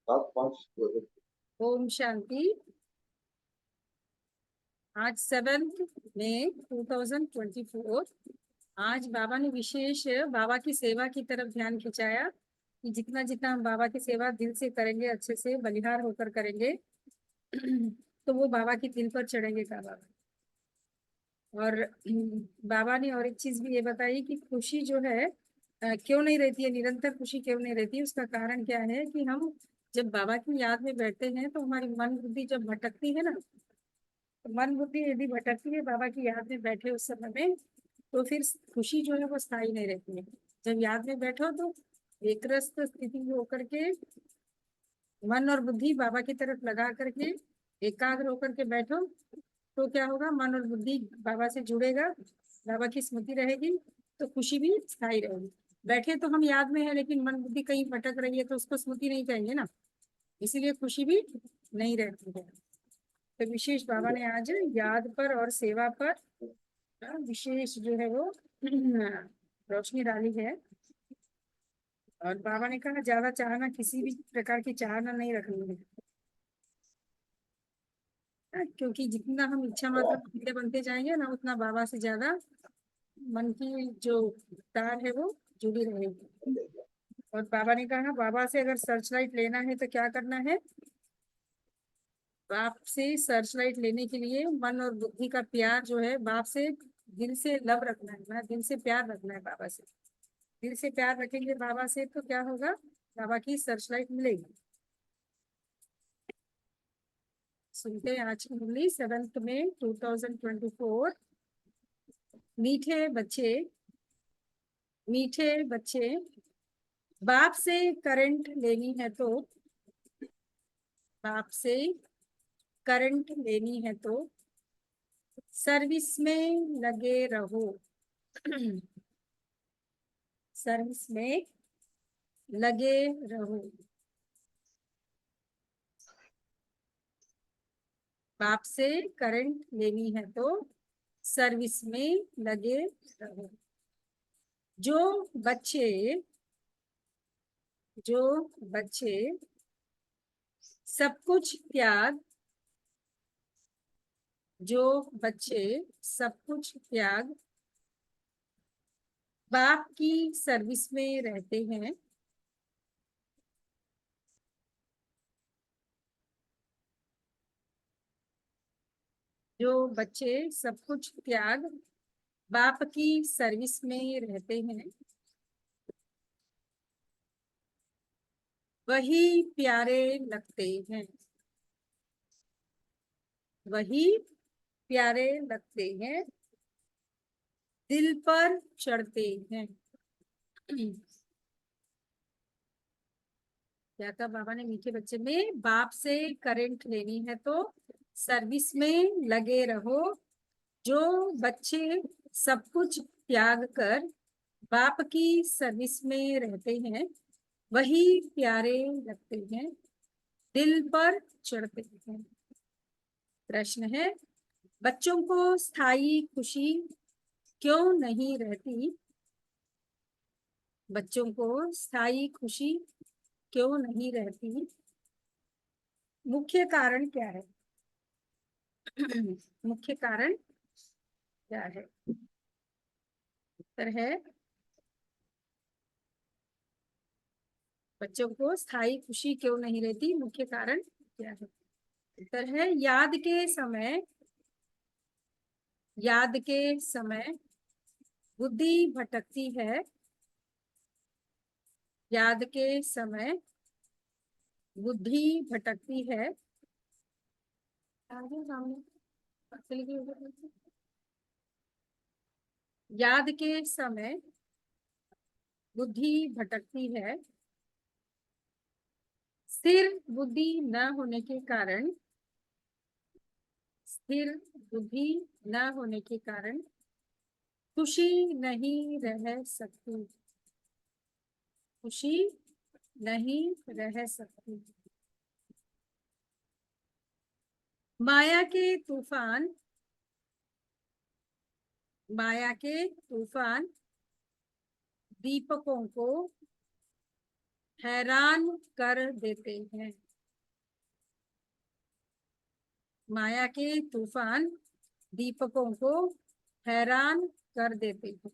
ओम शांति। आज 7 मई 2024। आज बाबा ने विशेष बाबा की सेवा की तरफ ध्यान खिंचाया कि जितना जितना हम बाबा की सेवा दिल से करेंगे, अच्छे से बलिहार होकर करेंगे तो वो बाबा की दिल पर चढ़ेंगे का बाबा। और बाबा ने और एक चीज भी ये बताई कि खुशी जो है क्यों नहीं रहती है, निरंतर खुशी क्यों नहीं रहती है। उसका कारण क्या है कि हम जब बाबा की याद में बैठते हैं तो हमारी मन बुद्धि जब भटकती है ना, तो मन बुद्धि यदि भटकती है बाबा की याद में बैठे उस समय में, तो फिर खुशी जो है वो स्थायी नहीं रहती है। जब याद में बैठो तो एकरस स्थिति में होकर के मन और बुद्धि बाबा की तरफ लगा करके एकाग्र होकर के बैठो, तो क्या होगा, मन और बुद्धि बाबा से जुड़ेगा, बाबा की स्मृति रहेगी, तो खुशी भी स्थायी रहेगी। बैठे तो हम याद में है लेकिन मन बुद्धि कहीं भटक रही है तो उसको स्मृति नहीं कहेंगे ना, इसीलिए खुशी भी नहीं रहती है। तो विशेष बाबा ने आज याद पर और सेवा पर विशेष जो है वो रोशनी डाली है। और बाबा ने कहा ज्यादा चाहना, किसी भी प्रकार की चाहना नहीं रखनी है, क्योंकि जितना हम इच्छा मात्र बनते बनते जाएंगे ना, उतना बाबा से ज्यादा मन की जो तार है वो जुड़ी रहेगी। और बाबा ने कहा बाबा से अगर सर्च लाइट लेना है तो क्या करना है, बाप से सर्च लाइट लेने के लिए मन और बुद्धि का प्यार जो है बाप से दिल से लब रखना है, मतलब दिल से प्यार रखना है बाबा से। दिल से प्यार रखेंगे बाबा से तो क्या होगा, बाबा की सर्च लाइट मिलेगी। सुनते हैं आज की मुरली 7 मई 2024। मीठे बच्चे, मीठे बच्चे, बाप से करंट लेनी है तो, बाप से करंट लेनी है तो सर्विस में लगे रहो सर्विस में लगे रहो। बाप से करंट लेनी है तो सर्विस में लगे रहो। जो बच्चे, जो बच्चे सब कुछ त्याग, जो बच्चे सब कुछ त्याग बाप की सर्विस में रहते हैं, जो बच्चे सब कुछ त्याग बाप की सर्विस में रहते हैं, वही प्यारे लगते हैं, वही प्यारे लगते हैं, दिल पर चढ़ते हैं। क्या कहा बाबा ने, मीठे बच्चे में बाप से करंट लेनी है तो सर्विस में लगे रहो। जो बच्चे सब कुछ त्याग कर बाप की सर्विस में रहते हैं, वही प्यारे लगते हैं, दिल पर चढ़ते हैं। प्रश्न है, बच्चों को स्थायी खुशी क्यों नहीं रहती, बच्चों को स्थायी खुशी क्यों नहीं रहती, मुख्य कारण क्या है मुख्य कारण क्या है। उत्तर है, बच्चों को स्थायी खुशी क्यों नहीं रहती, मुख्य कारण क्या है। उत्तर है, याद के समय, याद के समय बुद्धि भटकती है, याद के समय बुद्धि भटकती है। आगे सामने चलिए ऊपर। याद के समय बुद्धि भटकती है, स्थिर बुद्धि न होने के कारण, स्थिर बुद्धि न होने के कारण खुशी नहीं रह सकती, खुशी नहीं रह सकती। माया के तूफान, माया के तूफान दीपकों को हैरान कर देते हैं। माया के तूफान दीपकों को हैरान कर देते हैं।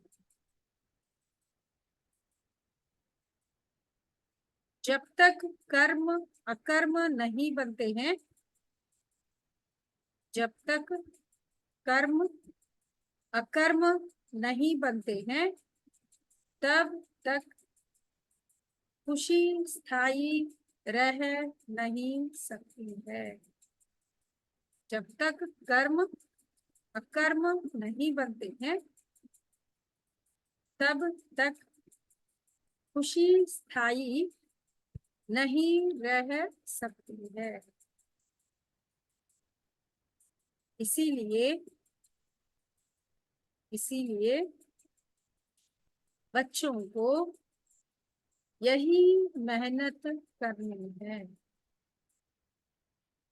जब तक कर्म अकर्म नहीं बनते हैं, जब तक कर्म अकर्म नहीं बनते हैं, तब तक खुशी स्थायी रह नहीं सकती है। जब तक कर्म अकर्म नहीं बनते हैं, तब तक खुशी स्थायी नहीं रह सकती है। इसीलिए इसीलिए बच्चों को यही मेहनत करनी है।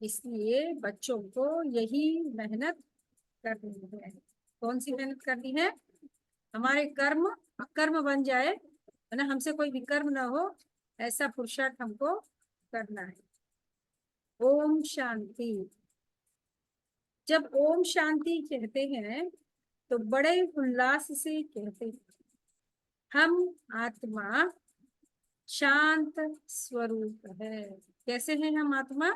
इसलिए बच्चों को यही मेहनत करनी है। कौन सी मेहनत करनी है? हमारे कर्म अकर्म बन जाए, है ना, हमसे कोई विकर्म ना हो, ऐसा पुरुषार्थ हमको करना है। ओम शांति। जब ओम शांति कहते हैं तो बड़े उल्लास से कहते हैं। हम आत्मा शांत स्वरूप है। कैसे हैं हम आत्मा?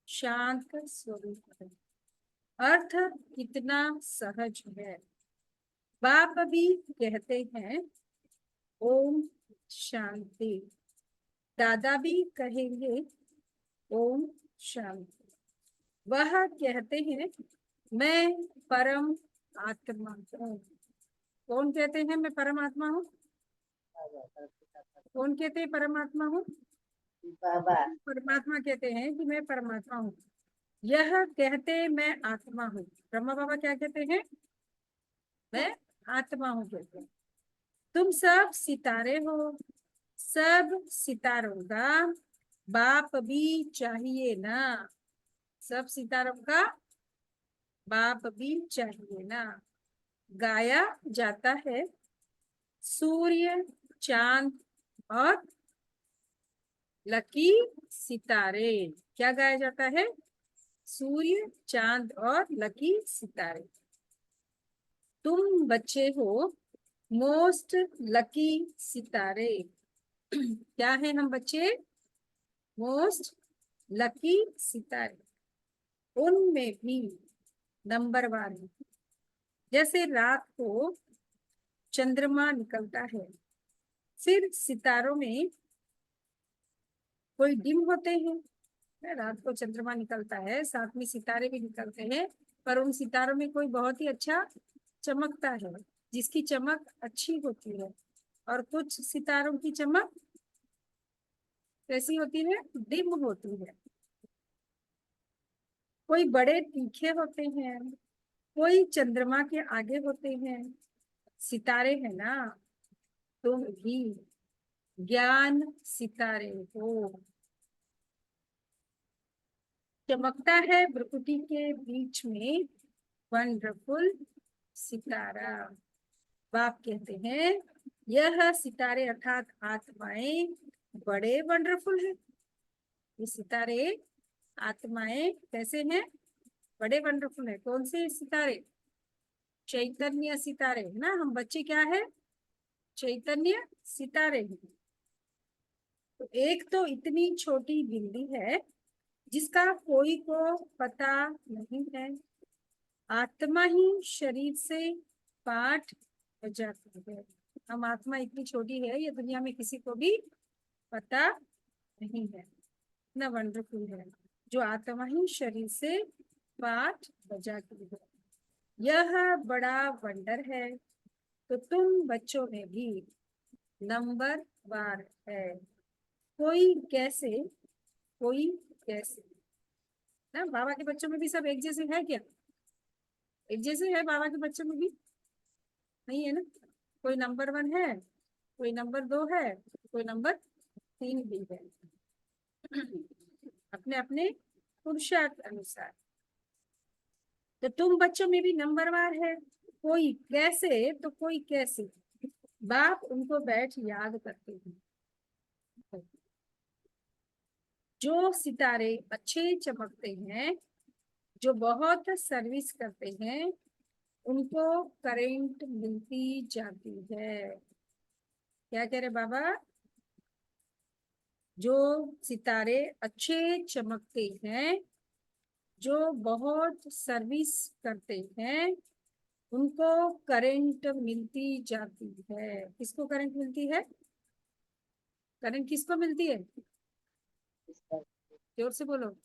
शांत स्वरूप है। अर्थ कितना सहज है। बाप भी कहते हैं ओम शांति। दादा भी कहेंगे ओम शांति। वह कहते हैं मैं परम आत्मा हूँ। कौन कहते हैं मैं परमात्मा हूँ? कौन कहते हैं परमात्मा हूँ? बाबा। परमात्मा कहते हैं कि मैं परमात्मा हूँ। यह कहते मैं आत्मा हूँ। ब्रह्मा बाबा क्या कहते हैं? मैं आत्मा हूँ कहते हैं। तुम सब सितारे हो, सब सितारों का बाप भी चाहिए ना। सब सितारों का बाप भी चाहिए ना। गाया जाता है सूर्य चांद और लकी सितारे। क्या गाया जाता है? सूर्य चांद और लकी सितारे। तुम बच्चे हो मोस्ट लकी सितारे। क्या है हम बच्चे? मोस्ट लकी सितारे। उनमें भी नंबर वन है। जैसे रात को चंद्रमा निकलता है, फिर सितारों में कोई डिम होते हैं। रात को चंद्रमा निकलता है, साथ में सितारे भी निकलते हैं, पर उन सितारों में कोई बहुत ही अच्छा चमकता है, जिसकी चमक अच्छी होती है। और कुछ सितारों की चमक कैसी होती है? डिम होती है। कोई बड़े तीखे होते हैं, कोई चंद्रमा के आगे होते हैं। सितारे हैं ना, तुम भी ज्ञान सितारे हो। चमकता है भ्रुकुटी के बीच में वंडरफुल सितारा। बाप कहते हैं यह सितारे अर्थात आत्माएं बड़े वंडरफुल है। ये सितारे आत्माएं कैसे हैं? बड़े वंडरफुल है। कौन से सितारे? चैतन्य सितारे है ना। हम बच्चे क्या है? चैतन्य सितारे हैं। तो एक तो इतनी छोटी बिंदी है जिसका कोई को पता नहीं है। आत्मा ही शरीर से पाठ बजाती है। हम आत्मा इतनी छोटी है, ये दुनिया में किसी को भी पता नहीं है। इतना वंडरफुल है जो आत्मा ही शरीर से पाठ बजाती है। यह बड़ा वंडर है। तो तुम बच्चों में भी नंबर वार है। कोई कैसे, कोई कैसे ना। बाबा के बच्चों में भी सब एक जैसे है क्या? एक जैसे है बाबा के बच्चों में भी? नहीं है ना। कोई नंबर वन है, कोई नंबर दो है, कोई नंबर तीन भी है। अपने अपने पुरुषार्थ अनुसार। तो तुम बच्चों में भी नंबरवार है। कोई कैसे तो कोई कैसे। बाप उनको बैठ याद करते हैं। जो सितारे अच्छे चमकते हैं, जो बहुत सर्विस करते हैं, उनको करंट मिलती जाती है। क्या कह रहे बाबा? जो सितारे अच्छे चमकते हैं, जो बहुत सर्विस करते हैं, उनको करंट मिलती जाती है। किसको करंट मिलती है? करंट किसको मिलती है? जोर से बोलो।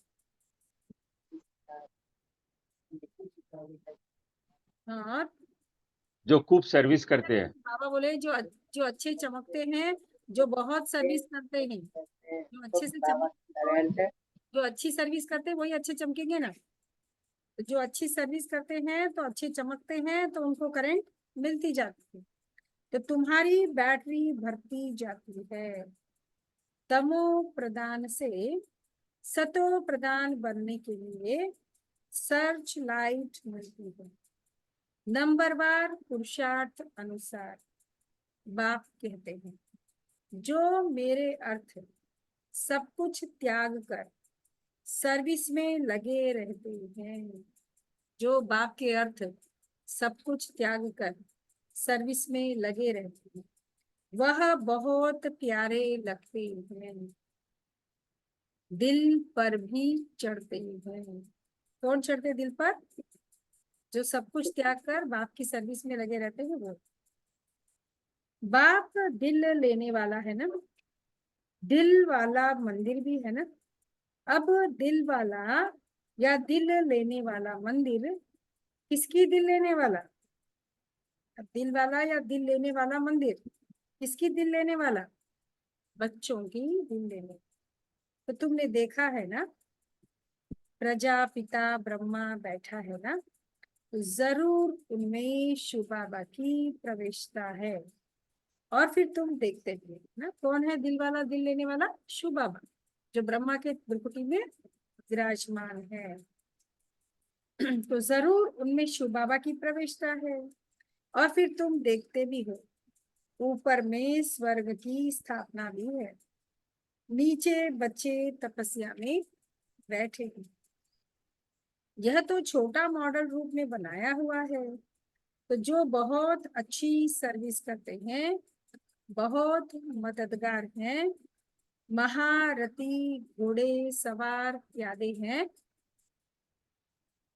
हाँ, जो खूब सर्विस करते हैं। बाबा बोले जो जो अच्छे चमकते हैं, जो बहुत सर्विस करते हैं। जो अच्छे से चमक, जो अच्छी सर्विस करते हैं वही अच्छे चमकेंगे ना। तो जो अच्छी सर्विस करते हैं तो अच्छे चमकते हैं, तो उनको करंट मिलती जाती है। तो तुम्हारी बैटरी भरती जाती है। तमो प्रदान से सतो प्रदान बनने के लिए सर्च लाइट मिलती है। नंबरवार पुरुषार्थ अनुसार बाप कहते हैं, जो मेरे अर्थ सब कुछ त्याग कर सर्विस में लगे रहते हैं। जो बाप के अर्थ सब कुछ त्याग कर सर्विस में लगे रहते हैं, वह बहुत प्यारे लगते हैं, दिल पर भी चढ़ते हैं। कौन चढ़ते दिल पर? जो सब कुछ त्याग कर बाप की सर्विस में लगे रहते हैं वो। बाप दिल लेने वाला है ना, दिल वाला मंदिर भी है ना। अब दिल वाला या दिल लेने वाला मंदिर, किसकी दिल लेने वाला? अब दिल वाला या दिल लेने वाला मंदिर किसकी दिल लेने वाला? बच्चों की दिल लेने। तो तुमने देखा है ना, प्रजापिता ब्रह्मा बैठा है ना, तो जरूर उनमें शिव बाबा की प्रवेशता है। और फिर तुम देखते भी हो ना, कौन है दिल वाला दिल लेने वाला? शिव बाबा, जो ब्रह्मा के भ्रुकुटी में विराजमान है। तो जरूर उनमें शिव बाबा की प्रवेशता है। और फिर तुम देखते भी हो, ऊपर में स्वर्ग की स्थापना भी है, नीचे बच्चे तपस्या में बैठे हैं। यह तो छोटा मॉडल रूप में बनाया हुआ है। तो जो बहुत अच्छी सर्विस करते हैं, बहुत मददगार हैं, महारथी घोड़े सवार प्यादे हैं,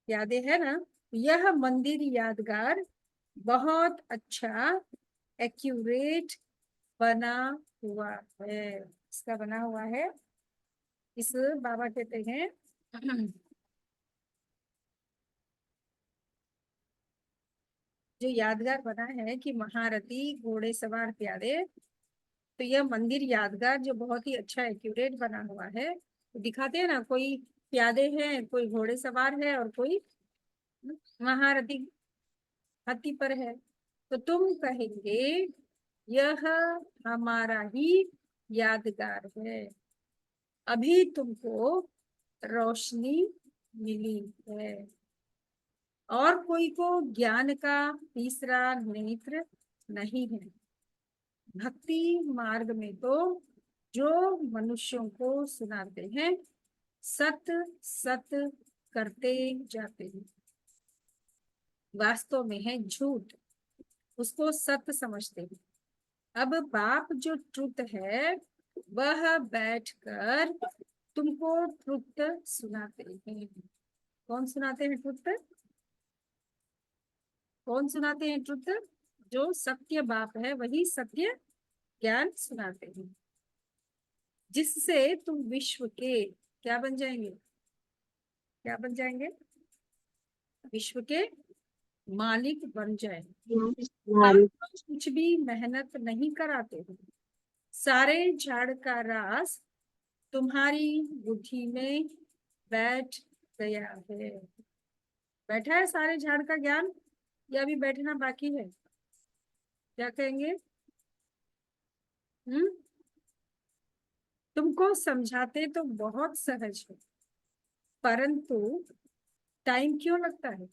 प्यादे है ना, यह मंदिर यादगार बहुत अच्छा एक्यूरेट बना हुआ है। इसका बना हुआ है, इस बाबा कहते हैं जो यादगार बना है कि महारथी घोड़े सवार प्यादे। तो यह मंदिर यादगार जो बहुत ही अच्छा एक्यूरेट बना हुआ है। तो दिखाते हैं ना, कोई प्यादे हैं, कोई घोड़े सवार है, और कोई महारथी हाथी पर है। तो तुम कहेंगे यह हमारा ही यादगार है। अभी तुमको रोशनी मिली है, और कोई को ज्ञान का तीसरा नेत्र नहीं है। भक्ति मार्ग में तो जो मनुष्यों को सुनाते हैं, सत सत करते जाते हैं, वास्तव में है झूठ, उसको सत्य समझते हैं। अब बाप जो ट्रुथ है, वह बैठकर तुमको ट्रुथ सुनाते हैं। कौन सुनाते हैं ट्रुथ? कौन सुनाते हैं ट्रुथ? जो सत्य बाप है वही सत्य ज्ञान सुनाते हैं, जिससे तुम विश्व के क्या बन जाएंगे? क्या बन जाएंगे? विश्व के मालिक बन जाए। आप कुछ भी मेहनत नहीं कराते हो, सारे झाड़ का रास तुम्हारी बुद्धि में बैठ गया है। बैठा है सारे झाड़ का ज्ञान, या अभी बैठना बाकी है? क्या कहेंगे? हम्म? तुमको समझाते तो बहुत सहज है, परंतु टाइम क्यों लगता है?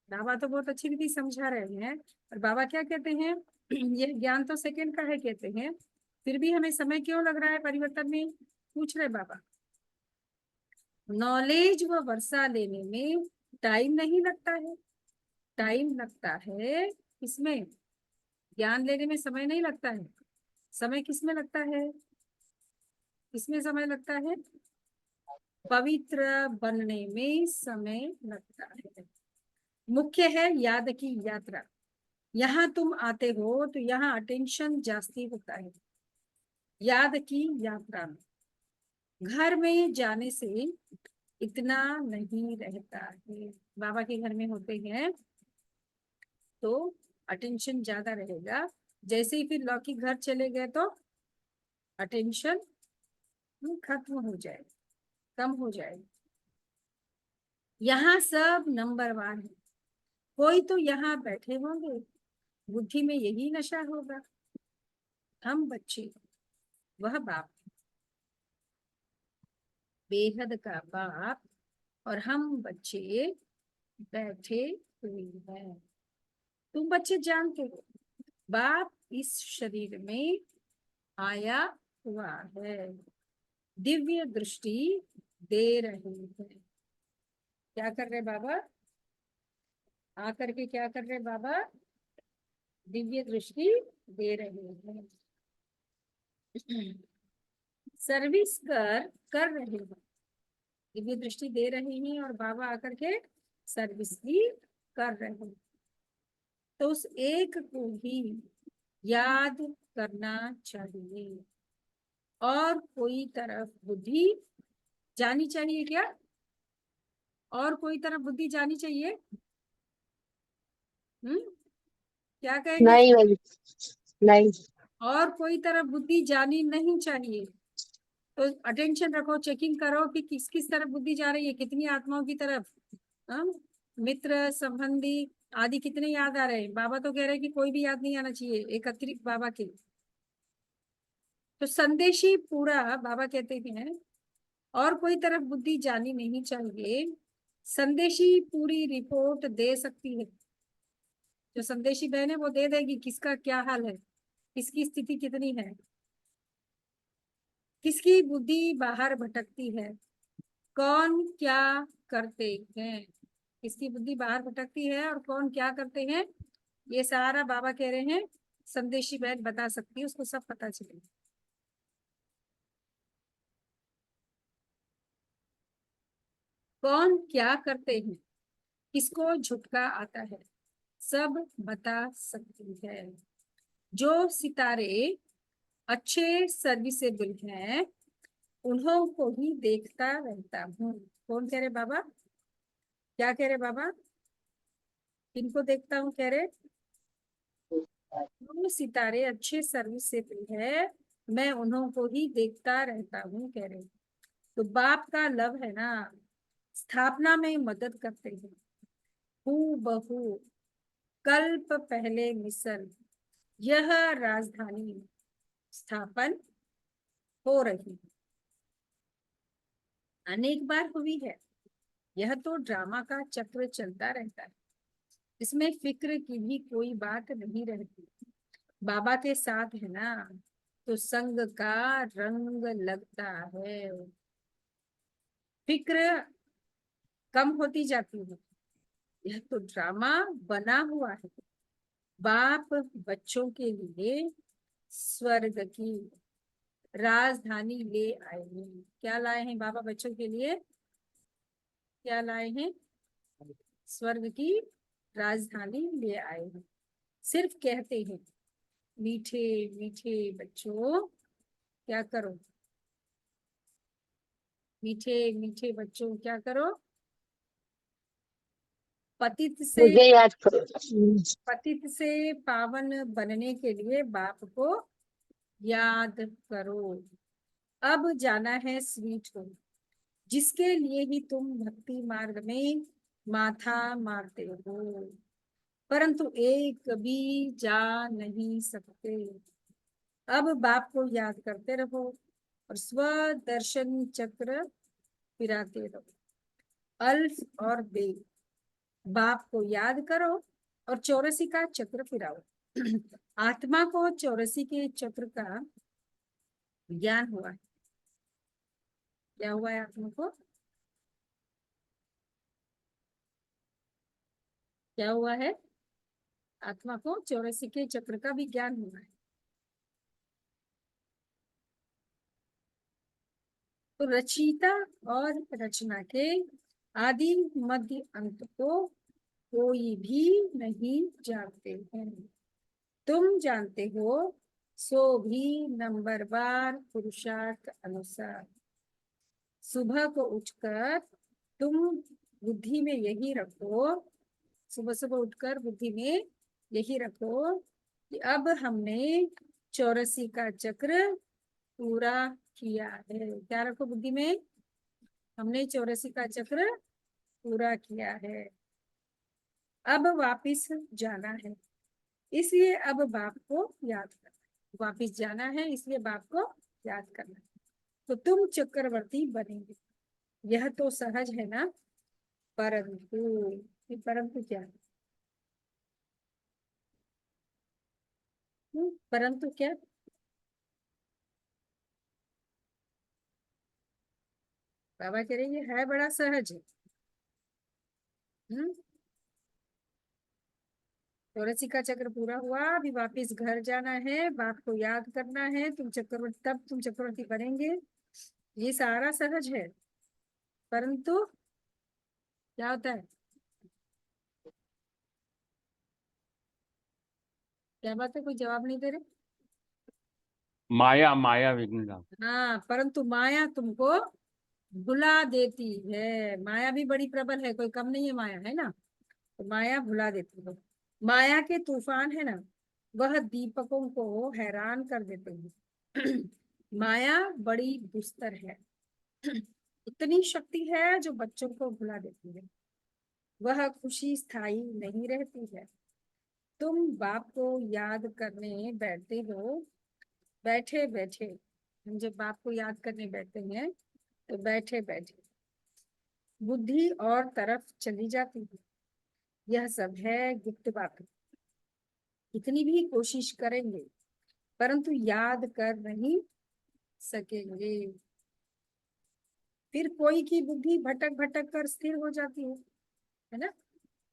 बाबा तो बहुत अच्छी रीति समझा रहे हैं, और बाबा क्या कहते हैं? यह ज्ञान तो सेकंड का है कहते हैं, फिर भी हमें समय क्यों लग रहा है परिवर्तन में, पूछ रहे बाबा। नॉलेज व वर्षा लेने में टाइम नहीं लगता है, टाइम लगता है इसमें, ज्ञान लेने में समय नहीं लगता है। समय किसमें लगता है, किसमें समय लगता है, पवित्र बनने में समय लगता है। मुख्य है याद की यात्रा। यहाँ तुम आते हो तो यहाँ अटेंशन जास्ती होता है याद की यात्रा में। घर में जाने से इतना नहीं रहता है। बाबा के घर में होते हैं तो अटेंशन ज्यादा रहेगा, जैसे ही फिर लौकिक घर चले गए तो अटेंशन खत्म हो जाए, कम हो जाए। यहाँ सब नंबर 1 है। कोई तो यहाँ बैठे होंगे, बुद्धि में यही नशा होगा, हम बच्चे, वह बाप, बेहद का बाप, और हम बच्चे बैठे हुए हैं। तुम बच्चे जानते हो बाप इस शरीर में आया हुआ है, दिव्य दृष्टि दे रहे हैं। क्या कर रहे बाबा, आकर के क्या कर रहे बाबा, दिव्य दृष्टि दे रहे हैं। सर्विस कर रहे हैं, दिव्य दृष्टि दे रहे हैं और बाबा आकर के सर्विस भी कर रहे हैं। तो उस एक को ही याद करना चाहिए, और कोई तरफ बुद्धि जानी चाहिए क्या, और कोई तरफ बुद्धि जानी चाहिए, क्या कहेंगे, नहीं भाई, नहीं। और कोई तरफ बुद्धि जानी नहीं चाहिए। तो अटेंशन रखो, चेकिंग करो कि किस किस तरफ बुद्धि जा रही है, कितनी आत्माओं की तरफ, मित्र संबंधी आदि कितने याद आ रहे हैं। बाबा तो कह रहे हैं कि कोई भी याद नहीं आना चाहिए, एक अतिरिक्त बाबा के। तो संदेशी पूरा बाबा कहते हैं और कोई तरफ बुद्धि जानी नहीं चाहिए। संदेशी पूरी रिपोर्ट दे सकती है, जो संदेशी बहन है वो दे देगी किसका क्या हाल है, किसकी स्थिति कितनी है, किसकी बुद्धि बाहर भटकती है, कौन क्या करते हैं, किसकी बुद्धि बाहर भटकती है और कौन क्या करते हैं, ये सारा बाबा कह रहे हैं संदेशी बहन बता सकती है, उसको सब पता चले। कौन क्या करते हैं, किसको झुटका आता है, सब बता सकती है। जो सितारे अच्छे सर्विसेबल हैं उन्हों को ही देखता रहता हूँ। कौन कह रहे बाबा, क्या कह रहे बाबा, किनको देखता हूँ कह रहे, जो सितारे अच्छे सर्विसेबल है मैं उन्हों को ही देखता रहता हूँ कह रहे। तो बाप का लव है ना, स्थापना में मदद करते हैं, हू बहू कल्प पहले मिसल यह राजधानी स्थापन हो रही, अनेक बार हुई है। यह तो ड्रामा का चक्र चलता रहता है, इसमें फिक्र की भी कोई बात नहीं रहती। बाबा के साथ है ना तो संग का रंग लगता है, फिक्र कम होती जाती है। यह तो ड्रामा बना हुआ है। बाप बच्चों के लिए स्वर्ग की राजधानी ले आए हैं। क्या लाए हैं बाबा बच्चों के लिए, क्या लाए हैं, स्वर्ग की राजधानी ले आए हैं। सिर्फ कहते हैं मीठे मीठे बच्चों क्या करो, मीठे मीठे बच्चों क्या करो, पतित से मुझे याद करो। पतित से पावन बनने के लिए बाप को याद करो। अब जाना है स्वीट को, जिसके लिए ही तुम भक्ति मार्ग में माथा मारते हो, परंतु एक भी जा नहीं सकते। अब बाप को याद करते रहो और स्वदर्शन चक्र फिराते रहो। अल्फ और बे, बाप को याद करो और 84 का चक्र फिराओ। आत्मा को 84 के चक्र का ज्ञान हुआ है। क्या हुआ है आत्मा को? क्या हुआ है? आत्मा को 84 के चक्र का भी ज्ञान हुआ है। तो रचयिता और रचना के आदि मध्य अंत को कोई भी नहीं जानते हैं। तुम जानते हो, सो भी नंबरवार पुरुषार्थ अनुसार। सुबह को उठकर तुम बुद्धि में यही रखो, सुबह सुबह उठकर बुद्धि में यही रखो कि अब हमने 84 का चक्र पूरा किया है। क्या रखो बुद्धि में? हमने 84 का चक्र पूरा किया है, अब वापिस जाना है, इसलिए अब बाप को याद करना। वापिस जाना है इसलिए बाप को याद करना है। तो तुम चक्रवर्ती बनेंगे, यह तो सहज है ना। परंतु, ये परंतु क्या है? परंतु क्या? बाबा कह रहे ये है बड़ा सहज है। 84 का चक्र पूरा हुआ, अभी वापिस घर जाना है, बाप को याद करना है, तुम चक्रवर्ती, तब तुम चक्रवर्ती बनेंगे। ये सारा सहज है, परंतु क्या होता है? क्या बात है, कोई जवाब नहीं दे रहे। माया माया विघ्न डाल। हाँ, परंतु माया तुमको भुला देती है। माया भी बड़ी प्रबल है, कोई कम नहीं है माया, है ना। तो माया भुला देती है। माया के तूफान है ना, वह दीपकों को हैरान कर देते हैं। माया बड़ी दुस्तर है। इतनी शक्ति है जो बच्चों को भुला देती है। वह खुशी स्थायी नहीं रहती है। तुम बाप को याद करने बैठते हो, बैठे बैठे, हम जब बाप को याद करने बैठते हैं तो बैठे बैठे बुद्धि और तरफ चली जाती है। यह सब है गुप्त बात। कितनी भी कोशिश करेंगे परंतु याद कर नहीं सकेंगे। फिर कोई की बुद्धि भटक भटक कर स्थिर हो जाती है ना।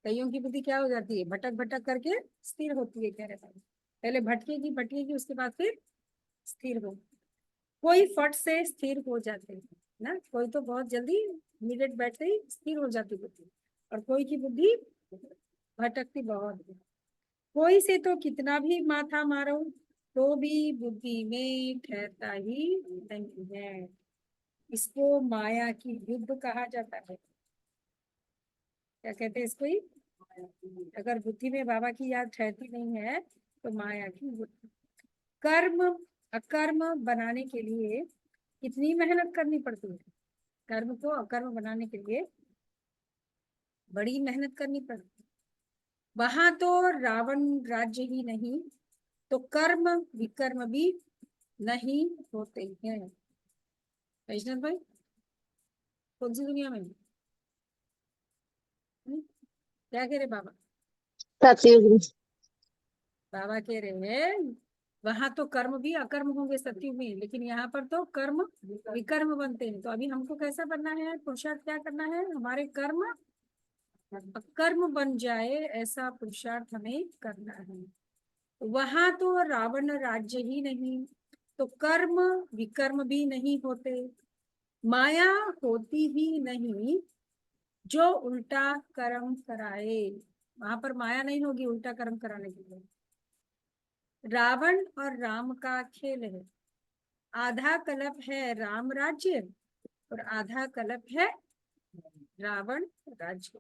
कईयों की बुद्धि क्या हो जाती है? भटक भटक करके स्थिर होती है, कह रहे हैं। पहले भटकेगी भटकेगी, उसके बाद फिर स्थिर हो। कोई फट से स्थिर हो जाते हैं ना, कोई तो बहुत जल्दी इमीडिएट बैठते ही स्थिर हो जाती बुद्धि, और कोई की बुद्धि भटकती बहुत है। कोई से तो कितना भी माथा मारो तो भी बुद्धि में ठहरता ही नहीं है। इसको माया की युद्ध कहा जाता है। क्या कहते हैं इसको ही? अगर बुद्धि में बाबा की याद ठहरती नहीं है तो माया की युद्ध। कर्म अकर्म बनाने के लिए कितनी मेहनत करनी पड़ती है। कर्म को अकर्म बनाने के लिए बड़ी मेहनत करनी पड़ती है। वहां तो रावण राज्य ही नहीं तो कर्म विकर्म भी नहीं होते हैं। वैष्णव भाई, कौन सी दुनिया में? क्या कह रहे बाबा? सतयुग में। बाबा कह रहे हैं वहां तो कर्म भी अकर्म होंगे सत्युग में, लेकिन यहाँ पर तो कर्म विकर्म बनते हैं। तो अभी हमको कैसा बनना है? पुरुषार्थ क्या करना है? हमारे कर्म अकर्म बन जाए ऐसा पुरुषार्थ हमें करना है। वहां तो रावण राज्य ही नहीं तो कर्म विकर्म भी नहीं होते। माया होती ही नहीं जो उल्टा कर्म कराए। वहां पर माया नहीं होगी उल्टा कर्म कराने के लिए। रावण और राम का खेल है। आधा कलप है राम राज्य और आधा कलप है रावण राज्य।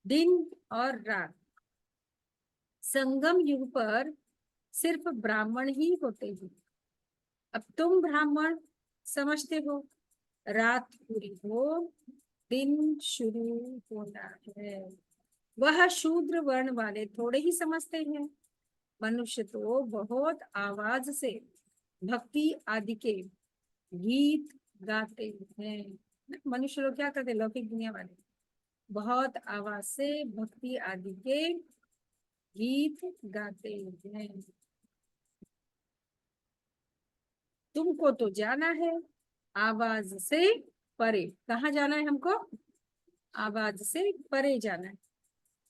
दिन और रात, संगम युग पर सिर्फ ब्राह्मण ही होते हैं। अब तुम ब्राह्मण समझते हो, रात पूरी हो दिन शुरू होना है। वह शूद्र वर्ण वाले थोड़े ही समझते हैं। मनुष्य तो बहुत आवाज से भक्ति आदि के गीत गाते हैं। मनुष्य लोग क्या करते हैं? लौकिक दुनिया वाले बहुत आवाज से भक्ति आदि के गीत गाते हैं। तुमको तो जाना है आवाज से परे। कहाँ जाना है हमको? आवाज से परे जाना है।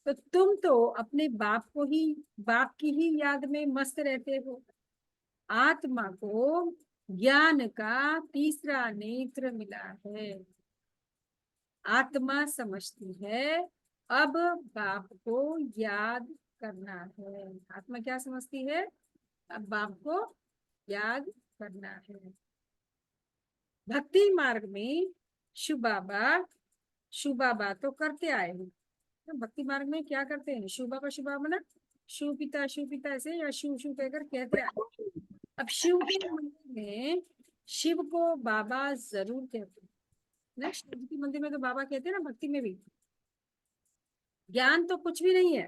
तो तुम तो अपने बाप की ही याद में मस्त रहते हो। आत्मा को ज्ञान का तीसरा नेत्र मिला है। आत्मा समझती है अब बाप को याद करना है। आत्मा क्या समझती है? अब बाप को याद करना है। भक्ति मार्ग में शिव बाबा तो करते आए हैं। तो भक्ति मार्ग में क्या करते हैं? शिव बाबा ना शिव पिता ऐसे या शिव शिव कहकर कहते आए। अब शिव के मंदिर में शिव को बाबा जरूर कहते हैं ना। शिव के मंदिर में तो बाबा कहते हैं ना, भक्ति में भी। ज्ञान तो कुछ भी नहीं है,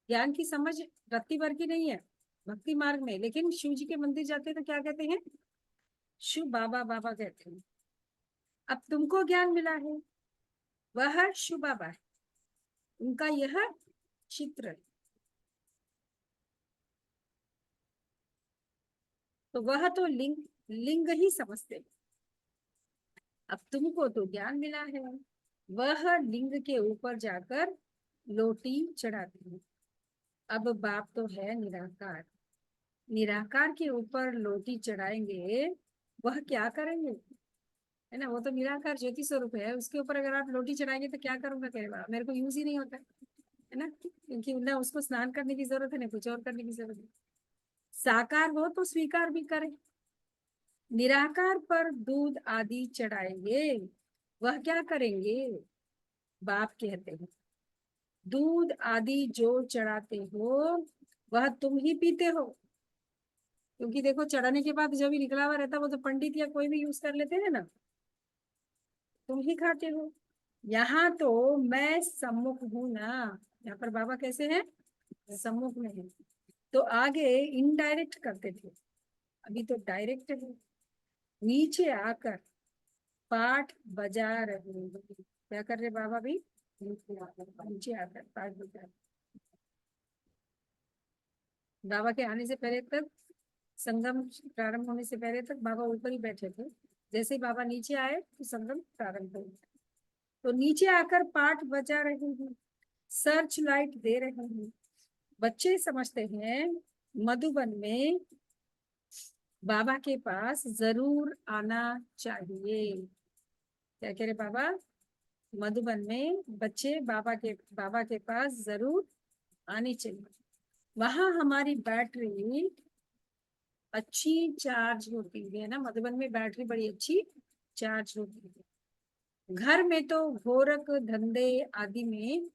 ज्ञान की समझ रत्ती भर की नहीं है भक्ति मार्ग में, लेकिन शिव जी के मंदिर जाते हैं तो क्या कहते हैं? शिव बाबा बाबा कहते हैं। अब तुमको ज्ञान मिला है, वह शिव बाबा है, उनका यह चित्र है। तो वह तो लिंग ही समझते हैं। अब तुमको तो ज्ञान मिला है, वह लिंग के ऊपर जाकर लोटी चढ़ाते हैं। अब बाप तो है निराकार, निराकार के ऊपर लोटी चढ़ाएंगे, वह क्या करेंगे? है ना, वो तो निराकार ज्योति स्वरूप है, उसके ऊपर अगर आप लोटी चढ़ाएंगे तो क्या करूंगा कहे बाबा, मेरे को यूज ही नहीं होता है ना, क्योंकि ना उसको स्नान करने की जरूरत है ना कुछ और करने की जरूरत है। साकार हो तो स्वीकार भी करे। निराकार पर दूध आदि चढ़ाएंगे, वह क्या करेंगे? बाप कहते हैं दूध आदि जो चढ़ाते हो वह तुम ही पीते हो। क्योंकि देखो चढ़ाने के बाद जब भी निकला हुआ रहता वो तो पंडित या कोई भी यूज कर लेते हैं ना, तुम ही खाते हो। यहाँ तो मैं सम्मुख हूं ना, यहाँ पर बाबा कैसे हैं? सम्मुख में है। तो आगे इनडायरेक्ट करते थे, अभी तो डायरेक्ट है। नीचे आकर पाठ बजा रहे हैं। क्या कर रहे बाबा भी? नीचे आकर पाठ बजा रहे। बाबा के आने से पहले तक, संगम प्रारंभ होने से पहले तक बाबा ऊपर ही बैठे थे। जैसे ही बाबा नीचे आए तो संगम प्रारंभ हो गया। तो नीचे आकर पाठ बजा रहे हैं, सर्च लाइट दे रहे हैं। बच्चे समझते हैं मधुबन में बाबा के पास जरूर आना चाहिए। क्या कह रहे बाबा? मधुबन में बच्चे बाबा के पास जरूर आनी चाहिए। वहां हमारी बैटरी अच्छी चार्ज होती है ना, मधुबन में बैटरी बड़ी अच्छी चार्ज होती है। घर में तो गोरख धंधे आदि में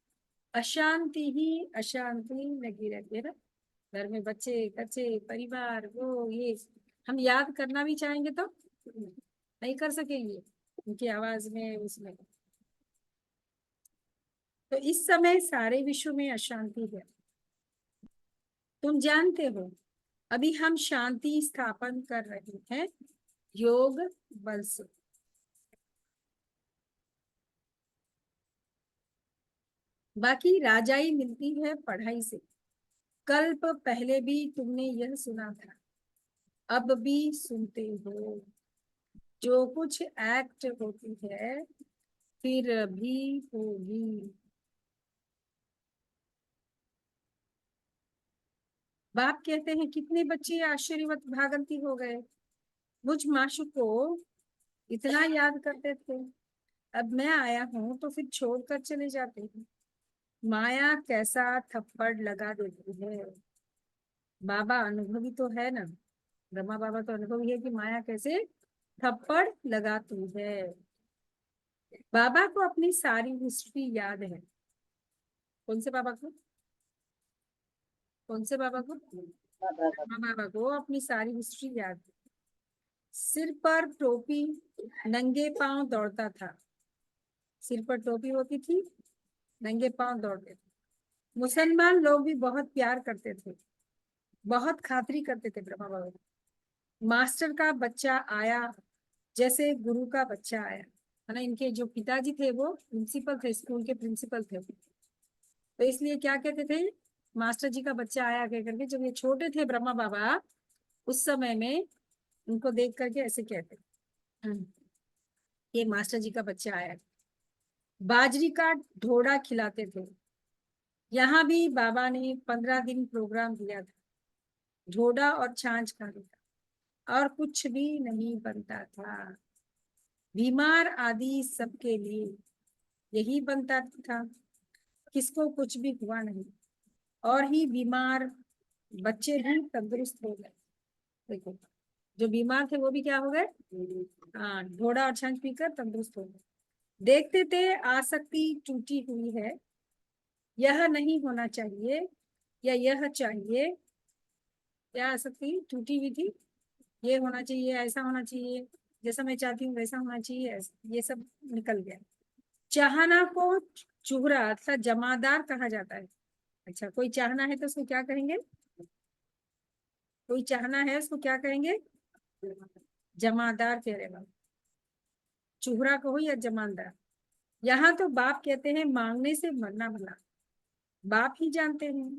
अशांति ही अशांति लगी रहती है ना। घर में बच्चे कच्चे परिवार वो ये हम याद करना भी चाहेंगे तो नहीं कर सकेंगे उनकी आवाज में उसमें। तो इस समय सारे विश्व में अशांति है, तुम जानते हो। अभी हम शांति स्थापन कर रहे हैं योग बल से। बाकी राजाई मिलती है पढ़ाई से। कल्प पहले भी तुमने यह सुना था, अब भी सुनते हो। जो कुछ एक्ट होती है फिर भी होगी। बाप कहते हैं कितने बच्चे आश्चर्यवत भागंती हो गए, मुझ माशु को इतना याद करते थे, अब मैं आया हूं तो फिर छोड़कर चले जाते हैं। माया कैसा थप्पड़ लगा देती है। बाबा अनुभवी तो है ना, ब्रह्मा बाबा तो अनुभवी है कि माया कैसे थप्पड़ लगाती है। बाबा को अपनी सारी हिस्ट्री याद है। कौन से बाबा को? कौन से बाबा को? ब्रह्मा बाबा को अपनी सारी हिस्ट्री याद है। सिर पर टोपी, नंगे पांव दौड़ता था। सिर पर टोपी होती थी, नंगे पांव दौड़ते थे। मुसलमान लोग भी बहुत प्यार करते थे, बहुत खातिरी करते थे ब्रह्मा बाबा की। मास्टर का बच्चा आया जैसे गुरु का बच्चा आया, है ना। इनके जो पिताजी थे वो प्रिंसिपल थे, स्कूल के प्रिंसिपल थे, तो इसलिए क्या कहते थे? मास्टर जी का बच्चा आया कह करके। जब ये छोटे थे ब्रह्मा बाबा उस समय में उनको देख करके ऐसे कहते हैं, ये मास्टर जी का बच्चा आया, बाजरी का ढोड़ा खिलाते थे। यहाँ भी बाबा ने 15 दिन प्रोग्राम दिया था, ढोड़ा और छाछ खाने का, और कुछ भी नहीं बनता था। बीमार आदि सबके लिए यही बनता था, किसको कुछ भी हुआ नहीं, और ही बीमार बच्चे भी तंदुरुस्त हो गए। देखो, जो बीमार थे वो भी क्या हो गए, हाँ, ढोड़ा और छाछ पीकर तंदुरुस्त हो गए। देखते थे आसक्ति टूटी हुई है, यह नहीं होना चाहिए, या यह चाहिए, क्या आसक्ति टूटी हुई थी, ये होना चाहिए, ऐसा होना चाहिए, जैसा मैं चाहती हूँ वैसा होना चाहिए, ये सब निकल गया। चाहना को चुहरा अर्थात जमादार कहा जाता है। अच्छा, कोई चाहना है तो उसको क्या कहेंगे, कोई चाहना है उसको क्या कहेंगे, जमादार कह रहे, चुहरा कहो या जमादार। यहाँ तो बाप कहते हैं मांगने से मरना भला, बाप ही जानते हैं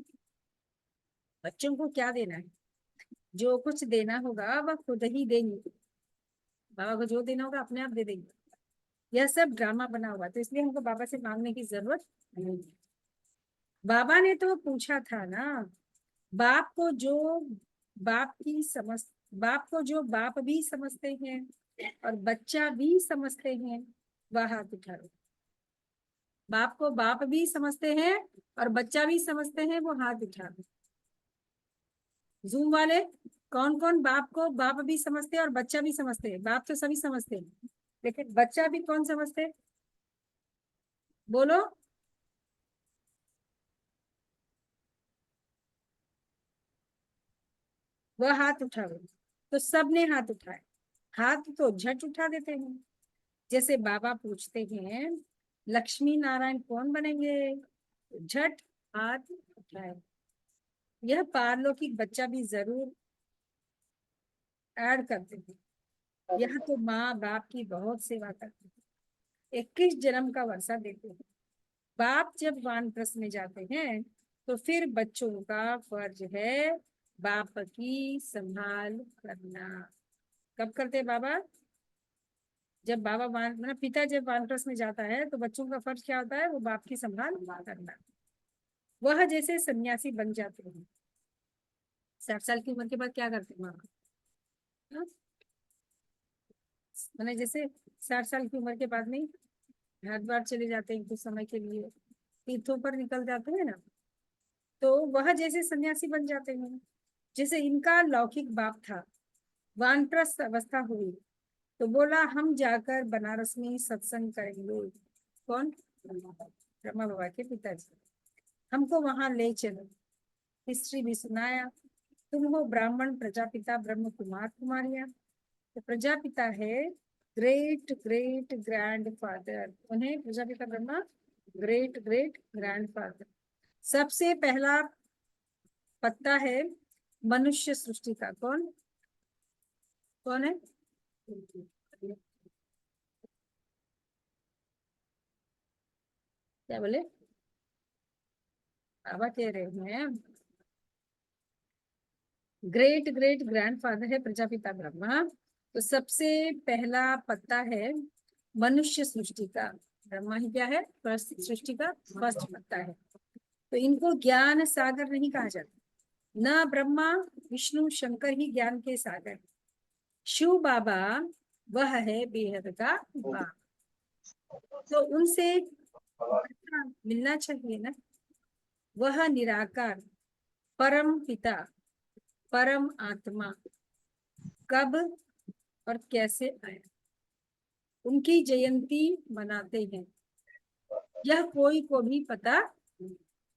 बच्चों को क्या देना है। जो कुछ देना होगा वह खुद ही देंगे, बाबा को जो देना होगा अपने आप दे देंगे। यह सब ड्रामा बना हुआ, तो इसलिए हमको बाबा से मांगने की जरूरत नहीं। बाबा ने तो पूछा था ना, बाप को जो बाप की समझ, बाप को जो बाप भी समझते हैं और बच्चा भी समझते हैं वह हाथ उठा लो। बाप को बाप भी समझते हैं और बच्चा भी समझते हैं, वो हाथ उठा लो। जूम वाले, कौन कौन बाप को बाप भी समझते हैं और बच्चा भी समझते हैं? बाप तो सभी समझते हैं, लेकिन बच्चा भी कौन समझते हैं, बोलो। वह हाथ उठाओ, तो सबने हाथ उठाए। हाथ तो झट उठा देते हैं। जैसे बाबा पूछते हैं लक्ष्मी नारायण कौन बनेंगे, झट हाथ उठाए। यह पारलौकिक बच्चा भी जरूर ऐड करते हैं। यह तो माँ बाप की बहुत सेवा करते हैं, 21 जन्म का वर्षा देते हैं। बाप जब वानप्रस्थ में जाते हैं तो फिर बच्चों का फर्ज है बाप की संभाल करना। कब करते हैं बाबा, जब बाबा मतलब पिता जब वानप्रस्थ में जाता है तो बच्चों का फर्ज क्या होता है, वो बाप की संभाल करना। वह जैसे सन्यासी बन जाते हैं, 60 साल की उम्र के बाद क्या करते हैं वहां, मैंने जैसे 60 साल की उम्र के बाद में हरिद्वार चले जाते हैं कुछ समय के लिए, तीर्थों पर निकल जाते हैं ना, तो वह जैसे सन्यासी बन जाते हैं। जैसे इनका लौकिक बाप था, वानप्रस्थ अवस्था हुई तो बोला हम जाकर बनारस में सत्संग करेंगे। कौन, ब्रह्मा बाबा के पिताजी, हमको वहां ले चलो। हिस्ट्री भी सुनाया, तुम हो ब्राह्मण प्रजापिता ब्रह्म कुमार कुमारियां। तो प्रजापिता है ग्रेट ग्रेट ग्रैंड फादर, उन्हें Prajapita Brahma great great grand father. सबसे पहला पत्ता है मनुष्य सृष्टि का, कौन कौन है, क्या बोले, बाबा कह रहे हैं ग्रेट ग्रेट ग्रैंडफादर है प्रजापिता ब्रह्मा। तो सबसे पहला पत्ता है मनुष्य सृष्टि का, ब्रह्मा ही क्या है, फर्स्ट सृष्टि का फर्स्ट पत्ता है। तो इनको ज्ञान सागर नहीं कहा जाता, न ब्रह्मा विष्णु शंकर ही ज्ञान के सागर। शिव बाबा वह है बेहद का बाप, तो उनसे मिलना चाहिए ना। वह निराकार परम पिता परम आत्मा कब और कैसे आया, उनकी जयंती मनाते हैं, यह कोई को भी पता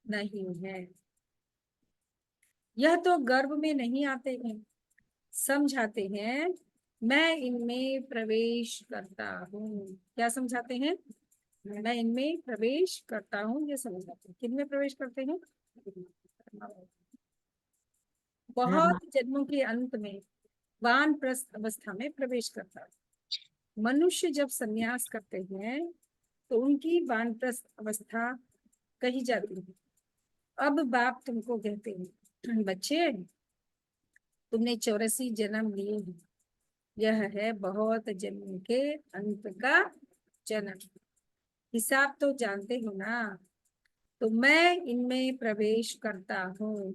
नहीं है। यह तो गर्भ में नहीं आते हैं, समझाते हैं मैं इनमें प्रवेश करता हूँ। क्या समझाते हैं, मैं इनमें प्रवेश करता हूँ, ये समझाते हैं। किन में प्रवेश करते हैं, बहुत जन्मों के अंत में वानप्रस्थ अवस्था में प्रवेश करता है। मनुष्य जब संन्यास करते हैं तो उनकी वानप्रस्थ अवस्था कही जाती है। अब बाप तुमको कहते हैं बच्चे तुमने 84 जन्म लिए हैं, यह है बहुत जन्म के अंत का जन्म। हिसाब तो जानते हो ना। तो मैं इनमें प्रवेश करता हूँ,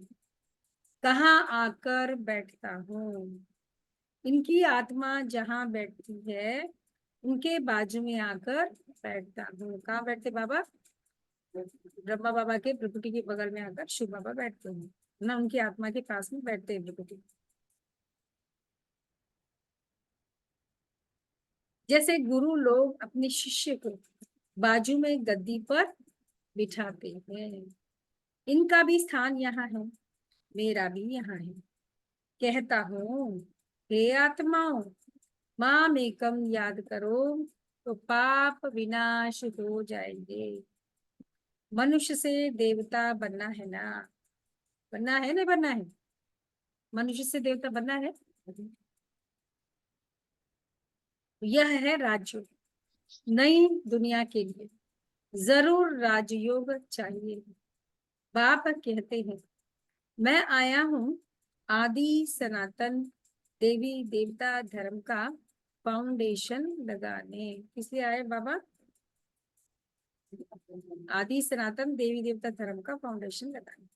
कहाँ आकर बैठता हूँ। इनकी आत्मा जहाँ बैठती है उनके बाजू में आकर बैठता हूँ। कहाँ बैठते बाबा? ब्रह्मा बाबा के भ्रुकुटी के बगल में आकर शिव बाबा बैठते हैं ना, उनकी आत्मा के पास में बैठते हैं भ्रुकुटी। जैसे गुरु लोग अपने शिष्य को बाजू में गद्दी पर बिठाते हैं, इनका भी स्थान यहाँ है, मेरा भी यहाँ है। कहता हूँ, हे आत्माओं, माम एकम याद करो तो पाप विनाश हो जाएंगे। मनुष्य से देवता बनना है ना? बनना है नहीं बनना है? मनुष्य से देवता बनना है। यह है राजयोग। नई दुनिया के लिए जरूर राजयोग चाहिए। बाप कहते हैं, मैं आया हूँ आदि सनातन देवी देवता धर्म का फाउंडेशन लगाने। किसलिए आए बाबा? आदि सनातन देवी देवता धर्म का फाउंडेशन लगाने।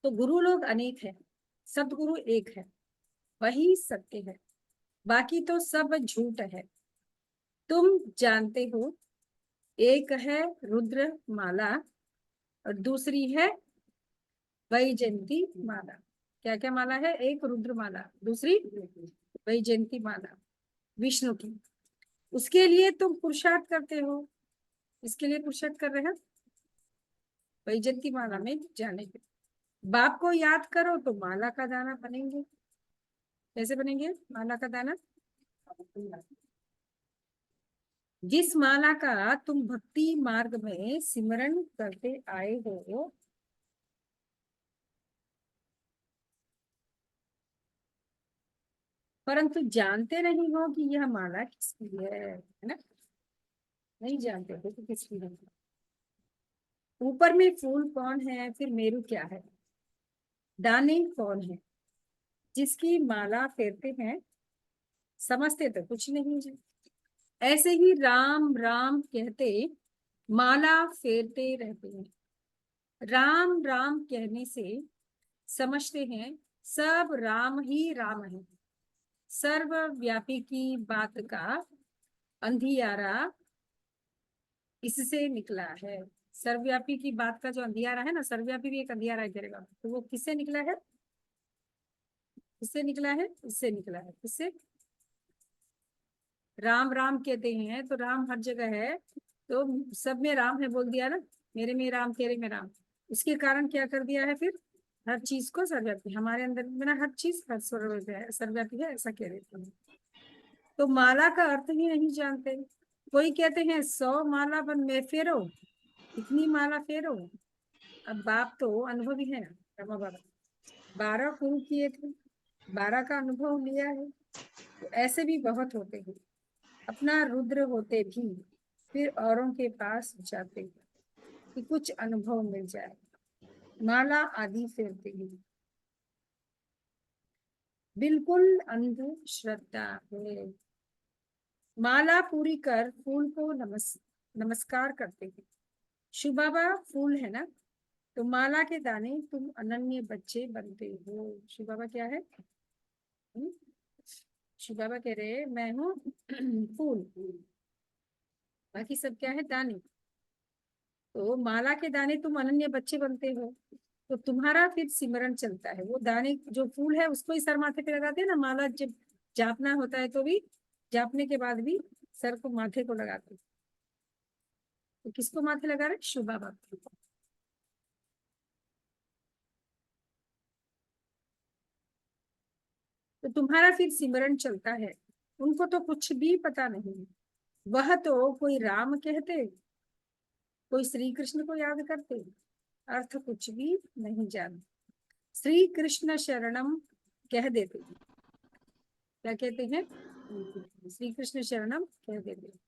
तो गुरु लोग अनेक है, सदगुरु एक है, वही सत्य है, बाकी तो सब झूठ है। तुम जानते हो, एक है रुद्र माला और दूसरी है वैजयंती माला। क्या क्या माला है? एक रुद्र माला, दूसरी वैजयंती माला विष्णु की। उसके लिए तुम पुरुषार्थ करते हो, इसके लिए पुरुषार्थ कर रहे हैं वैजयंती माला में जाने के। बाप को याद करो तो माला का दाना बनेंगे। कैसे बनेंगे माला का दाना? जिस माला का तुम भक्ति मार्ग में सिमरन करते आए हो, परंतु जानते नहीं हो कि यह माला किसकी है ना? नहीं जानते हो कि किसकी है। ऊपर में फूल कौन है, फिर मेरू क्या है, दाने कौन है? जिसकी माला फेरते हैं समझते तो कुछ नहीं है। ऐसे ही राम राम कहते माला फेरते रहते हैं। राम राम कहने से समझते हैं सब राम ही राम है। सर्वव्यापी की बात का अंधियारा इससे निकला है। सर्वव्यापी की बात का जो अंधियारा है ना, सर्वव्यापी भी एक अंधियारा है तेरे बाबा, तो वो किससे निकला है? किससे निकला है? इससे निकला है। किससे? राम राम कहते हैं तो राम हर जगह है, तो सब में राम है बोल दिया ना, मेरे में राम तेरे में राम। इसके कारण क्या कर दिया है फिर? हर चीज को सर्वव्यापी, हमारे अंदर बिना हर चीज हर सर्वव्यापी है, ऐसा कह देते हैं। तो माला का अर्थ ही नहीं जानते। कोई कहते हैं 100 माला बन में फेरो, इतनी माला फेरो। अब बाप तो अनुभवी है ना, रमा बाबा 12 गुरु किए थे, 12 का अनुभव लिया है। तो ऐसे भी बहुत होते हैं, अपना रुद्र होते भी फिर औरों के पास जाते हैं कि कुछ अनुभव मिल जाए। माला आदि फेरते ही बिल्कुल अंधश्रद्धा है। माला पूरी कर फूल को नमस्कार करते हैं। शिव बाबा फूल है ना, तो माला के दाने तुम अनन्य बच्चे बनते हो। शिव बाबा क्या है? हम्म? शिव बाबा कह रहे हैं मैं हूँ फूल, बाकी सब क्या है? दाने। तो माला के दाने तुम अनन्य बच्चे बनते हो, तो तुम्हारा फिर सिमरन चलता है। वो दाने जो फूल है उसको ही सर माथे पे लगाते हैं ना, माला जब जापना होता है तो भी जापने के बाद भी सर को माथे को लगाते हैं। तो किसको माथे लगा रहे? शिव बाबा को। तो तुम्हारा फिर सिमरन चलता है। उनको तो कुछ भी पता नहीं है। वह तो कोई राम कहते, कोई श्री कृष्ण को याद करते, अर्थ कुछ भी नहीं जानते। श्री कृष्ण शरणम कह देते हैं। क्या कहते हैं? श्री कृष्ण शरणम कह देते हैं।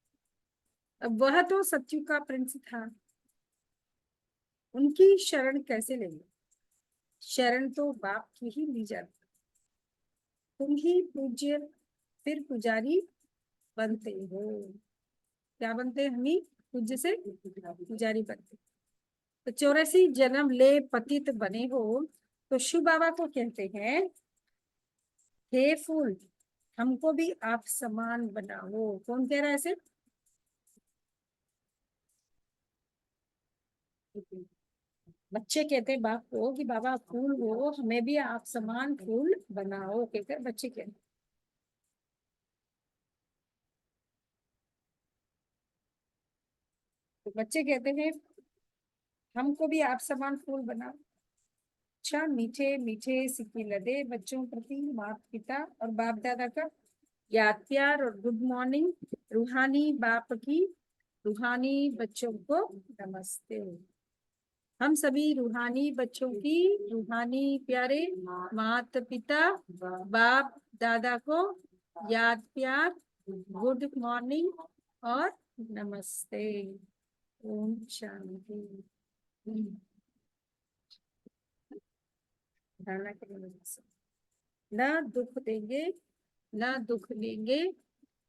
अब वह तो सत्युग का प्रिंस था, उनकी शरण कैसे लेंगे? शरण तो बाप की ही ली जाती। तुम ही पूज्य फिर पुजारी बनते हो। क्या बनते हैं? हम ही पूज्य से पुजारी बनते। तो 84 जन्म ले पतित बने हो तो शिव बाबा को कहते हैं, हे फूल हमको भी आप समान बनाओ। कौन कह रहा है ऐसे? बच्चे कहते हैं बाप को कि बाबा फूल हो, हमें भी आप समान फूल बनाओ, कहकर बच्चे कहते हैं। तो बच्चे कहते हैं हमको भी आप समान फूल बनाओ। अच्छा, मीठे मीठे सिक्के लदे बच्चों प्रति माता पिता और बाप दादा का याद प्यार और गुड मॉर्निंग। रूहानी बाप की रूहानी बच्चों को नमस्ते। हम सभी रूहानी बच्चों की रूहानी प्यारे माता पिता बाप दादा को याद प्यार, गुड मॉर्निंग और नमस्ते। ओम शांति। धारणा के लिए नमस्ते। न दुख देंगे न दुख लेंगे,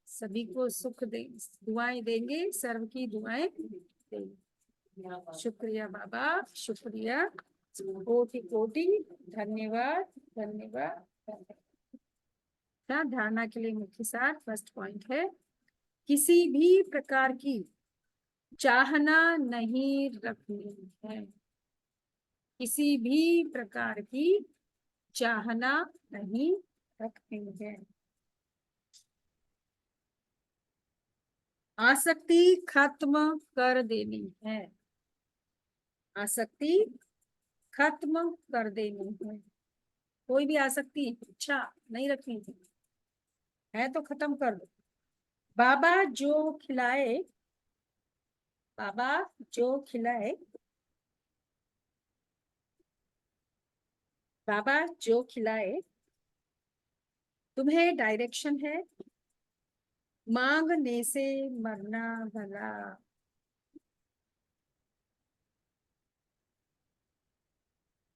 सभी को सुख दे दुआएं देंगे, सर्व की दुआएं देंगे। शुक्रिया बाबा, शुक्रिया, कोटि कोटि धन्यवाद धन्यवाद धन्यवाद। धारणा के लिए मुख्य सार फर्स्ट पॉइंट है, किसी भी प्रकार की चाहना नहीं रखनी है। किसी भी प्रकार की चाहना नहीं रखनी है। आसक्ति खत्म कर देनी है। आसक्ति खत्म कर देनी है। कोई भी आसक्ति इच्छा नहीं रखनी है तो खत्म कर दो। बाबा जो खिलाए, बाबा जो खिलाए, बाबा जो खिलाए, तुम्हें डायरेक्शन है, मांगने से मरना भला।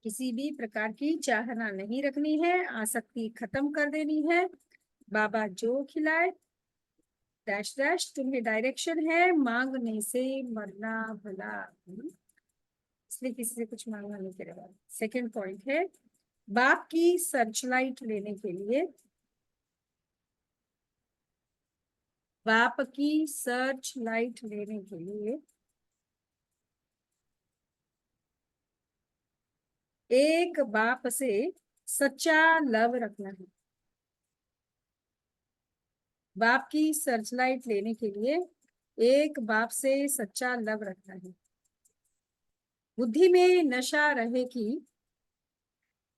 किसी भी प्रकार की चाहना नहीं रखनी है, आसक्ति खत्म कर देनी है। बाबा जो खिलाए डैश डैश, तुम्हें डायरेक्शन है, मांगने से मरना भला। इसलिए किसी से कुछ मांगना नहीं करेगा। सेकंड पॉइंट है, बाप की सर्चलाइट लेने के लिए, बाप की सर्च लाइट लेने के लिए एक बाप से सच्चा लव रखना है। बाप की सर्च लाइट लेने के लिए एक बाप से सच्चा लव रखना है। बुद्धि में नशा रहे कि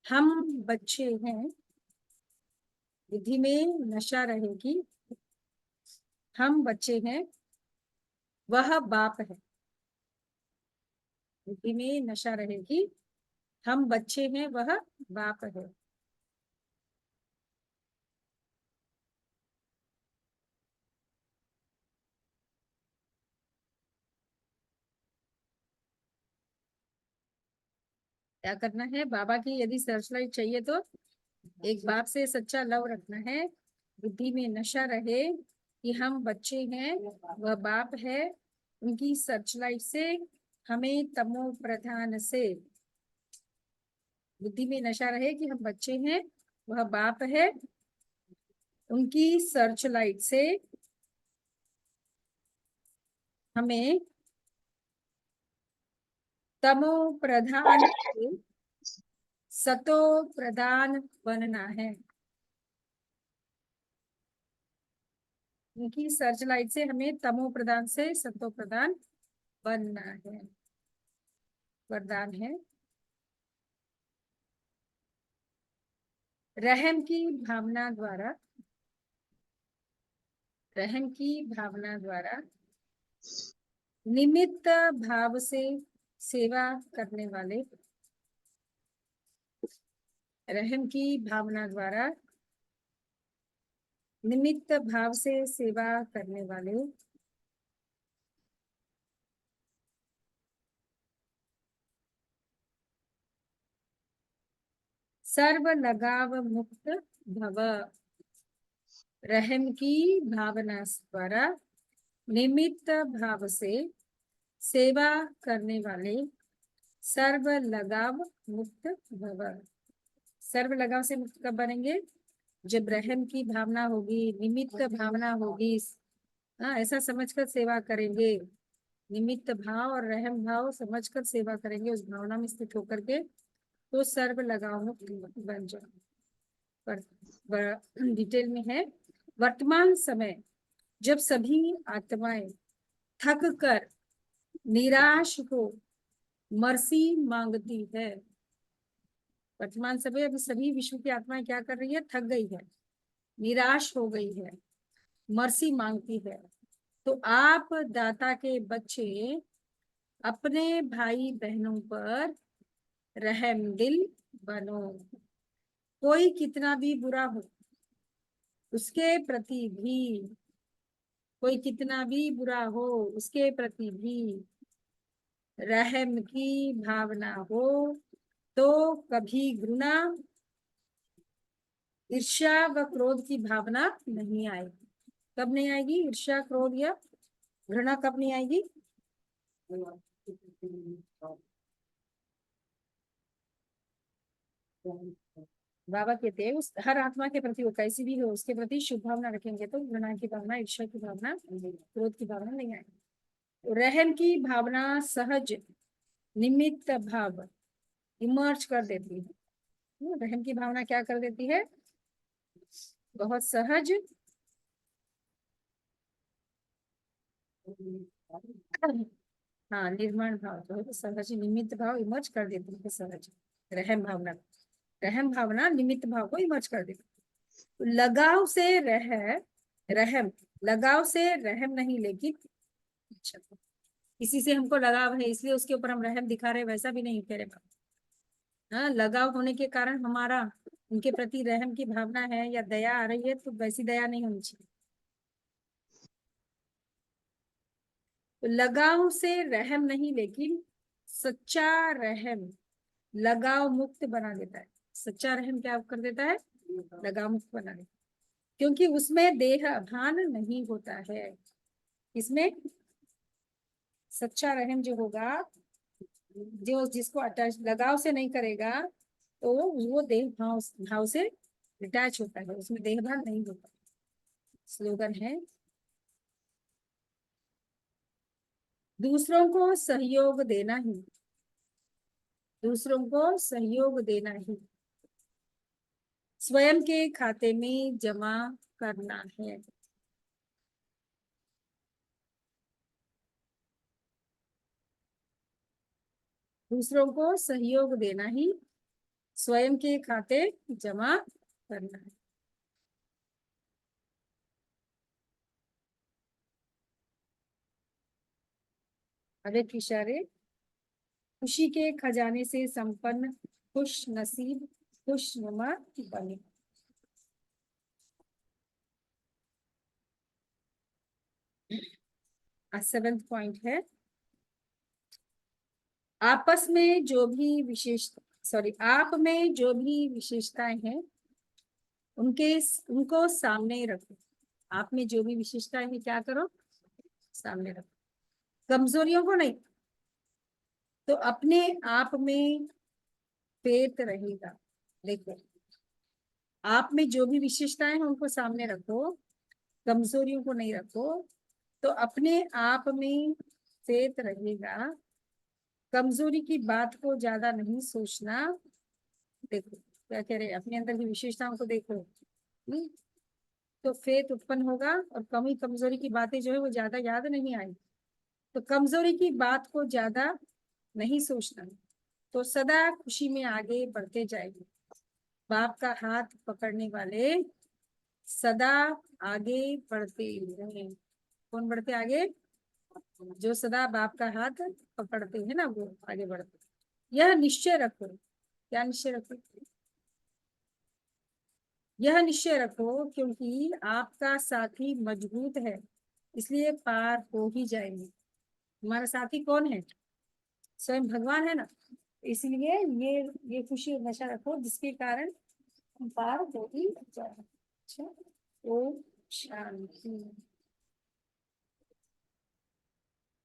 हम बच्चे हैं। बुद्धि में नशा रहे कि हम बच्चे हैं, वह बाप है। बुद्धि में नशा रहे कि हम बच्चे हैं, वह बाप है। क्या करना है? बाबा की यदि सर्चलाइट चाहिए तो एक बाप से सच्चा लव रखना है। बुद्धि में नशा रहे कि हम बच्चे हैं, वह बाप है। उनकी सर्चलाइट से हमें तमो प्रधान से, बुद्धि में नशा रहे कि हम बच्चे हैं, वह बाप है। उनकी सर्चलाइट से हमें तमो प्रधान से सतो प्रधान बनना है। उनकी सर्चलाइट से हमें तमो प्रधान से सतो प्रधान बनना है। वरदान है, रहम की भावना द्वारा, रहम की भावना द्वारा निमित्त भाव से सेवा करने वाले, रहम की भावना द्वारा निमित्त भाव से सेवा करने वाले सर्व लगाव मुक्त भव। रहम की भावना द्वारा निमित्त भाव से सेवा करने वाले सर्व लगाव मुक्त भव। सर्व लगाव से मुक्त कब बनेंगे? जब रहम की भावना होगी, निमित्त भावना होगी। हाँ, ऐसा समझकर सेवा करेंगे। निमित्त भाव और रहम भाव समझकर सेवा करेंगे, उस भावना में स्थित होकर के, तो सर्व लगाव मुक्त बन जाओ। पर डिटेल में है, वर्तमान समय जब सभी आत्माएं थक कर निराश हो मर्सी मांगती है। वर्तमान समय अभी सभी विश्व की आत्माएं क्या कर रही है? थक गई है, निराश हो गई है, मर्सी मांगती है। तो आप दाता के बच्चे अपने भाई बहनों पर रहम दिल बनो। कोई कितना भी बुरा हो उसके प्रति भी, कोई कितना भी बुरा हो उसके प्रति भी रहम की भावना हो, तो कभी घृणा, ईर्ष्या व क्रोध की भावना नहीं आएगी। कब नहीं आएगी? ईर्ष्या, क्रोध या घृणा कब नहीं आएगी? बाबा कहते हैं उस हर आत्मा के प्रति, वो कैसी भी हो, उसके प्रति शुभ भावना रखेंगे तो घृणा की भावना, ईर्ष्या की भावना, क्रोध की भावना नहीं आएगी। रहम की भावना सहज निमित्त भाव इमर्ज कर देती है। रहम की भावना क्या कर देती है? बहुत सहज हाँ, निर्माण भाव, तो सहज निमित्त भाव इमर्ज कर देती है। सहज रहम भावना, रहम भावना निमित्त भाव को इमर्ज कर देती है। लगाव से रहम, लगाव से रहम नहीं, लेकिन अच्छा, किसी से हमको लगाव है इसलिए उसके ऊपर हम रहम दिखा रहे, वैसा भी नहीं कह रहे बाबा। हाँ, लगाव होने के कारण हमारा उनके प्रति रहम की भावना है या दया आ रही है, तो वैसी दया नहीं होनी चाहिए। तो लगाव से रहम नहीं, लेकिन सच्चा रहम लगाव मुक्त बना देता है। सच्चा रहम क्या कर देता है? लगाव मुक्त बना देता है, क्योंकि उसमें देह अभान नहीं होता है। इसमें सच्चा रहम जो होगा, जो जिसको अटैच लगाव से नहीं करेगा, तो वो देह भाव से अटैच होता है, उसमें देह भाव नहीं होता। स्लोगन है, दूसरों को सहयोग देना ही, दूसरों को सहयोग देना ही स्वयं के खाते में जमा करना है। दूसरों को सहयोग देना ही स्वयं के खाते जमा करना है। अनेक इशारे, खुशी के खजाने से संपन्न खुश नसीब खुशनुमा बने। सेवेंथ पॉइंट है, आपस में जो भी आप में जो भी विशेषताएं हैं उनको सामने रखो। आप में जो भी विशेषताएं हैं क्या करो? सामने रखो, कमजोरियों को नहीं। तो अपने आप में फेथ रहेगा। देखो, आप में जो भी विशेषताएं हैं उनको सामने रखो, कमजोरियों को नहीं रखो, तो अपने आप में फेथ रहेगा। कमजोरी की बात को ज्यादा नहीं सोचना। देखो क्या कह रहे हैं, अपने अंदर की विशेषताओं को देखो। तो फेथ उत्पन्न होगा, और कमी कमजोरी की बातें जो है वो ज्यादा याद नहीं आएगी। तो कमजोरी की बात को ज्यादा नहीं सोचना, तो सदा खुशी में आगे बढ़ते जाएंगे। बाप का हाथ पकड़ने वाले सदा आगे बढ़ते रहे। कौन बढ़ते आगे? जो सदा बाप का हाथ पकड़ते हैं ना, वो आगे बढ़ते। यह निश्चय रखो, क्या निश्चय रखो? यह निश्चय रखो क्योंकि आपका साथी मजबूत है, इसलिए पार हो ही जाएंगे। हमारा साथी कौन है? स्वयं भगवान है ना। इसलिए ये खुशी और नशा रखो जिसके कारण पार हो ही जाए। अच्छा, ओम शांति।